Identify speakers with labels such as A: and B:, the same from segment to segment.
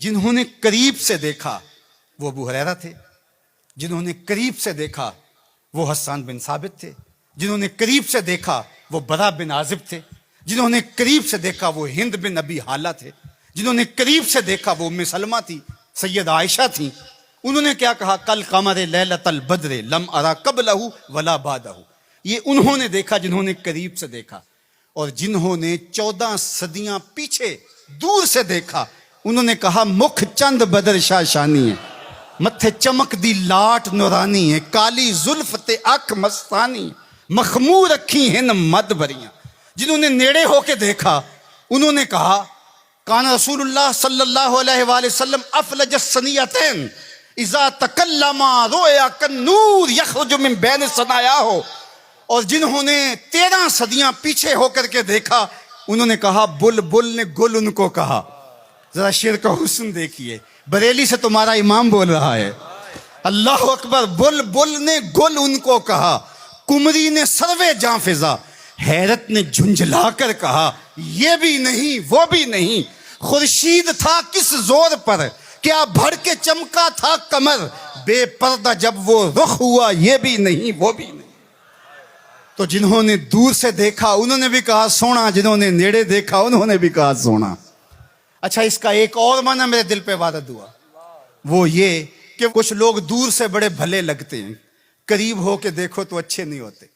A: جنہوں نے قریب سے دیکھا وہ ابو ہریرہ تھے، جنہوں نے قریب سے دیکھا وہ حسان بن ثابت تھے، جنہوں نے قریب سے دیکھا وہ برا بن عازب تھے، جنہوں نے قریب سے دیکھا وہ ہند بن ابی حالہ تھے، جنہوں نے قریب سے دیکھا وہ ام سلمہ تھی، سید عائشہ تھیں۔ انہوں نے کیا کہا؟ کل قمر لیلۃ البدر لم ارا قبلہ ولا بعدہ۔ یہ انہوں نے دیکھا جنہوں نے قریب سے دیکھا، اور جنہوں نے 14 صدیاں پیچھے دور سے دیکھا انہوں نے کہا مکھ چند بدر شاہ شانی ہے، متھے چمک دی لاٹ نورانی ہے، کالی زلف تے اکھ مستانی، مخمور رکھی ہیں مد بریاں۔ جنہوں نے نیڑے ہو کے دیکھا انہوں نے کہا کان رسول اللہ صلی اللہ علیہ وآلہ وسلم افلج الثنیتین اذا تکلم رؤیا کالنور یخرج من بین ثنایاہ۔ اور جنہوں نے 13 صدیاں پیچھے ہو کر کے دیکھا انہوں نے کہا بلبل نے گل ان کو کہا۔ ذرا شعر کا حسن دیکھیے، بریلی سے تمہارا امام بول رہا ہے، اللہ اکبر۔ بلبل نے گل ان کو کہا، کمری نے سروے جاں فضا، حیرت نے جھنجھلا کر کہا یہ بھی نہیں وہ بھی نہیں، خورشید تھا کس زور پر، کیا بھڑ کے چمکا تھا کمر، بے پردہ جب وہ رخ ہوا یہ بھی نہیں وہ بھی نہیں۔ تو جنہوں نے دور سے دیکھا انہوں نے بھی کہا سونا، جنہوں نے نیڑے دیکھا انہوں نے بھی کہا سونا۔ اچھا، اس کا ایک اور معنی میرے دل پہ وارد ہوا، وہ یہ کہ کچھ لوگ دور سے بڑے بھلے لگتے ہیں، قریب ہو کے دیکھو تو اچھے نہیں ہوتے۔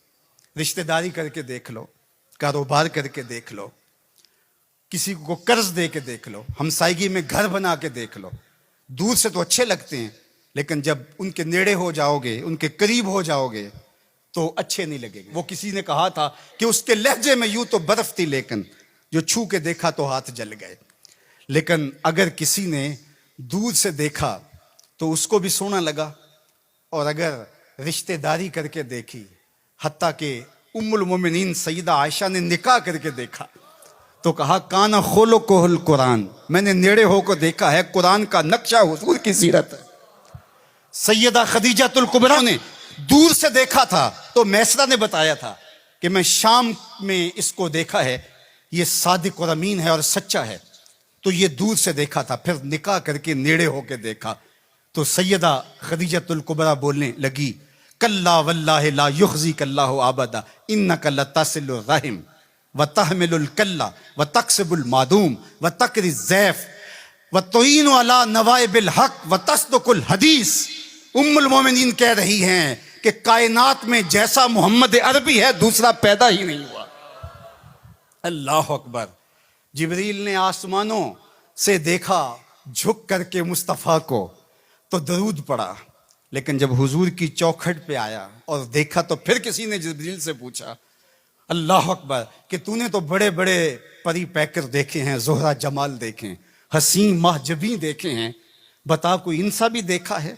A: رشتہ داری کر کے دیکھ لو، کاروبار کر کے دیکھ لو، کسی کو قرض دے کے دیکھ لو، ہمسائیگی میں گھر بنا کے دیکھ لو، دور سے تو اچھے لگتے ہیں لیکن جب ان کے نیڑے ہو جاؤ گے، ان کے قریب ہو جاؤ گے تو اچھے نہیں لگے گے۔ وہ کسی نے کہا تھا کہ اس کے لہجے میں یوں تو برف تھی لیکن جو چھو کے دیکھا تو ہاتھ جل گئے۔ لیکن اگر کسی نے دور سے دیکھا تو اس کو بھی سونا لگا، اور اگر رشتہ داری کر کے دیکھی، حتیٰ کہ ام المومنین سیدہ عائشہ نے نکاح کر کے دیکھا تو کہا کانا خلقہ القرآن، میں نے نیڑے ہو کو دیکھا ہے، قرآن کا نقشہ حضور کی سیرت ہے۔ سیدہ خدیجہ الکبریٰ نے دور سے دیکھا تھا تو میسرہ نے بتایا تھا کہ میں شام میں اس کو دیکھا ہے، یہ صادق اور امین ہے اور سچا ہے، تو یہ دور سے دیکھا تھا، پھر نکاح کر کے نیڑے ہو کے دیکھا تو سیدہ خدیجہ الکبریٰ بولنے لگی کلا واللہ لا یخزیک اللہ ابدا انک لتصل الرحم وتحمل الکلہ وتکسب المعدوم وتقری الضیف وتعین علی نوائب الحق وتصدق الحدیث۔ ام المومنین کہہ رہی ہیں کہ کائنات میں جیسا محمد عربی ہے دوسرا پیدا ہی نہیں ہوا۔ اللہ اکبر۔ جبریل نے آسمانوں سے دیکھا جھک کر کے مصطفیٰ کو تو درود پڑا، لیکن جب حضور کی چوکھٹ پہ آیا اور دیکھا تو پھر کسی نے جبریل سے پوچھا اللہ اکبر کہ تو نے تو بڑے بڑے پری پیکر دیکھے ہیں، زہرہ جمال دیکھے ہیں، حسین محجبین دیکھے ہیں، بتا کوئی انسا بھی دیکھا ہے؟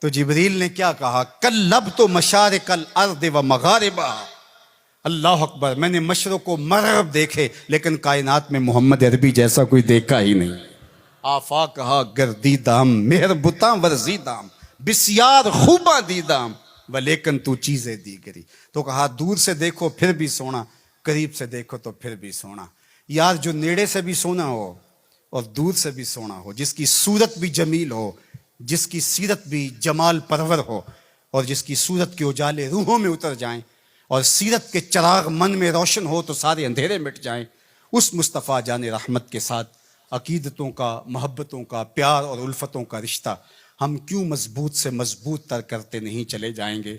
A: تو جبریل نے کیا کہا کلبت مشارق الارض و مغاربہ۔ اللہ اکبر، میں نے مشرق و مغرب دیکھے لیکن کائنات میں محمد عربی جیسا کوئی دیکھا ہی نہیں۔ آفاق کہا گردیدام مہر بتاں ورزیدام بسیار خوباں دیدام ولیکن تو چیزیں دیگری۔ تو کہا دور سے دیکھو پھر بھی سونا، قریب سے دیکھو تو پھر بھی سونا۔ یار جو نیڑے سے بھی سونا ہو اور دور سے بھی سونا ہو، جس کی صورت بھی جمیل ہو، جس کی سیرت بھی جمال پرور ہو، اور جس کی صورت کے اجالے روحوں میں اتر جائیں اور سیرت کے چراغ من میں روشن ہو تو سارے اندھیرے مٹ جائیں، اس مصطفیٰ جان رحمت کے ساتھ عقیدتوں کا، محبتوں کا، پیار اور الفتوں کا رشتہ ہم کیوں مضبوط سے مضبوط تر کرتے نہیں چلے جائیں گے؟